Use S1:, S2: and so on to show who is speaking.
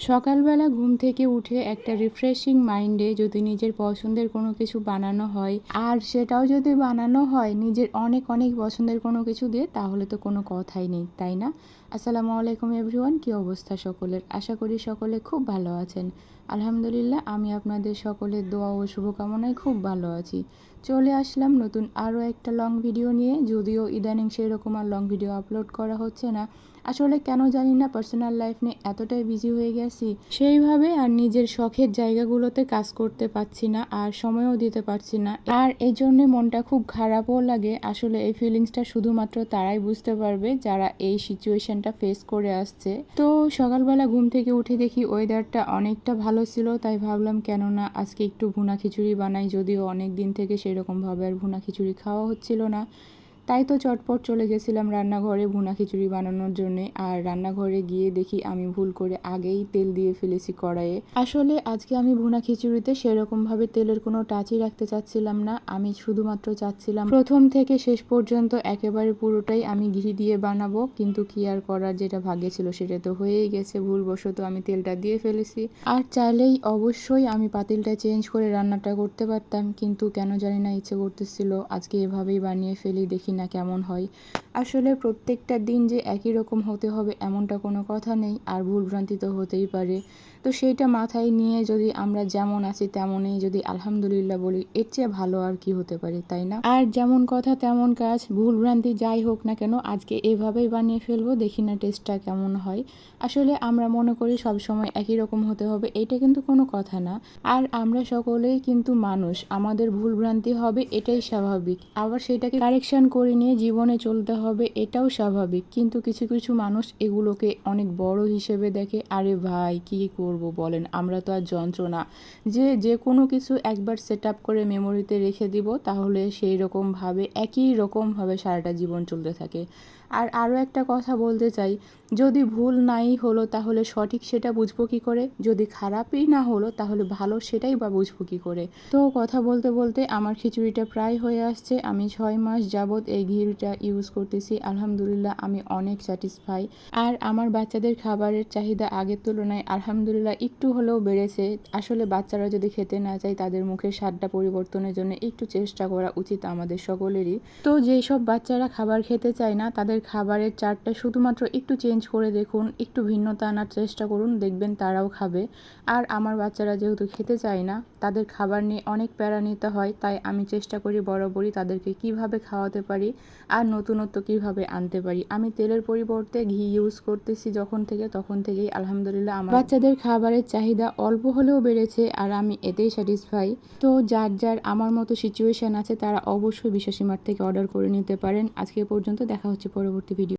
S1: সকালবেলা ঘুম থেকে উঠে একটা রিফ্রেশিং মাইন্ডে যদি নিজের পছন্দের কোনো কিছু বানানো হয়, আর সেটাও যদি বানানো হয় নিজের অনেক অনেক পছন্দের কোনো কিছু দিয়ে, তাহলে তো কোনো কথাই নেই, তাই না? আসসালামু আলাইকুম এভরিওয়ান, কী অবস্থা সকলের? আশা করি সকলে খুব ভালো আছেন। আলহামদুলিল্লাহ, আমি আপনাদের সকলের দোয়া ও শুভকামনায় খুব ভালো আছি। চলে আসলাম নতুন আরও একটা লং ভিডিও নিয়ে। যদিও ইদানিং সেরকম আর লং ভিডিও আপলোড করা হচ্ছে না, আসলে কেন জানি না, পার্সোনাল লাইফ নিয়ে এতটাই বিজি হয়ে গেছি, সেইভাবে আর নিজের শখের জায়গাগুলোতে কাজ করতে পারছি না, আর সময়ও দিতে পারছি না। আর এই জন্যে মনটা খুব খারাপও লাগে। আসলে এই ফিলিংসটা শুধুমাত্র তারাই বুঝতে পারবে যারা এই সিচুয়েশনটা ফেস করে আসছে। তো সকালবেলা ঘুম থেকে উঠে দেখি ওয়েদারটা অনেকটা ভালো ছিল, তাই ভাবলাম কেন না আজকে একটু ভুনা খিচুড়ি বানাই। যদিও অনেক দিন থেকে সেরকমভাবে আর ভুনা খিচুড়ি খাওয়া হচ্ছিল না, তাই তো চটপট চলে গেছিলাম রান্নাঘরে ভুনা খিচুড়ি বানানোর জন্যে। আর রান্নাঘরে গিয়ে দেখি আমি ভুল করে আগেই তেল দিয়ে ফেলেছি কড়াইয়ে। আসলে আজকে আমি ভুনা খিচুড়িতে সেরকমভাবে তেলের কোনো টাচই রাখতে চাচ্ছিলাম না। আমি শুধুমাত্র চাচ্ছিলাম প্রথম থেকে শেষ পর্যন্ত একেবারে পুরোটাই আমি ঘি দিয়ে বানাবো, কিন্তু কি আর করার, যেটা ভাগ্যে ছিল সেটা তো হয়েই গেছে। ভুলবশত আমি তেলটা দিয়ে ফেলেছি। আর চাইলেই অবশ্যই আমি পাতিলটা চেঞ্জ করে রান্নাটা করতে পারতাম, কিন্তু কেন জানি না ইচ্ছে করতেছিল আজকে এভাবেই বানিয়ে ফেলি, দেখি না কেমন হয়। আসলে প্রত্যেকটা দিন যে একই রকম হতে হবে এমনটা কোনো কথা নেই, আর ভুলভ্রান্তি তো হতেই পারে। তো সেইটা মাথায় নিয়ে যদি আমরা যেমন আছি তেমনই যদি আলহামদুলিল্লাহ বলি, এর চেয়ে ভালো আর কি হতে পারে, তাই না? আর যেমন কথা তেমন কাজ, ভুলভ্রান্তি যাই হোক না কেন আজকে এভাবেই বানিয়ে ফেলবো, দেখি না টেস্টটা কেমন হয়। আসলে আমরা মনে করি সবসময় একই রকম হতে হবে, এটা কিন্তু কোনো কথা না। আর আমরা সকলেই কিন্তু মানুষ, আমাদের ভুলভ্রান্তি হবে, এটাই স্বাভাবিক। আবার সেটাকে কারেকশন করে নিয়ে জীবনে চলতে হবে, এটাও স্বাভাবিক। কিন্তু কিছু কিছু মানুষ এগুলোকে অনেক বড় হিসেবে দেখে। আরে ভাই, কী করব বলেন, আমরা তো আর যন্ত্র না যে যে কোনো কিছু একবার সেট আপ করে মেমোরিতে রেখে দিব, তাহলে সেই রকমভাবে একই রকমভাবে সারাটা জীবন চলতে থাকে। আর আরও একটা কথা বলতে চাই, যদি ভুল নাই হলো তাহলে সঠিক সেটা বুঝবো কী করে? যদি খারাপই না হলো তাহলে ভালো সেটাই বা বুঝবো কী করে? তো কথা বলতে বলতে আমার খিচুড়িটা প্রায় হয়ে আসছে। আমি 6 মাস যাবৎ এই ঘিটা ইউজ করতেছি। আলহামদুলিল্লাহ আমি অনেক স্যাটিসফাই। আর আমার বাচ্চাদের খাবারের চাহিদা আগের তুলনায় আলহামদুলিল্লাহ একটু হলেও বেড়েছে। আসলে বাচ্চারা যদি খেতে না চায়, তাদের মুখের স্বাদটা পরিবর্তনের জন্য একটু চেষ্টা করা উচিত আমাদের সকলেরই। তো যেই সব বাচ্চারা খাবার খেতে চায় না, তাদের খাবারের চার্টটা শুধুমাত্র একটু চেঞ্জ করে দেখুন, একটু ভিন্নতা আনার চেষ্টা করুন, দেখবেন তারাও খাবে। আর আমার বাচ্চারা যেহেতু খেতে চায় না, তাদের খাবার নিয়ে অনেক প্যারা নিতে হয়, তাই আমি চেষ্টা করি বরাবরই তাদেরকে কিভাবে খাওয়াতে পারি আর নতুনত্ব কিভাবে আনতে পারি। আমি তেলের পরিবর্তে ঘি ইউজ করতেছি যখন থেকে, তখন থেকেই আলহামদুলিল্লাহ আমার বাচ্চাদের খাবারের চাহিদা অল্প হলেও বেড়েছে, আর আমি এতেই স্যাটিসফাই। তো যার যার আমার মতো সিচুয়েশান আছে তারা অবশ্যই বিশ্বাসী মার্ট থেকে অর্ডার করে নিতে পারেন। আজকে পর্যন্ত, দেখা হচ্ছে পরবর্তী ভিডিও।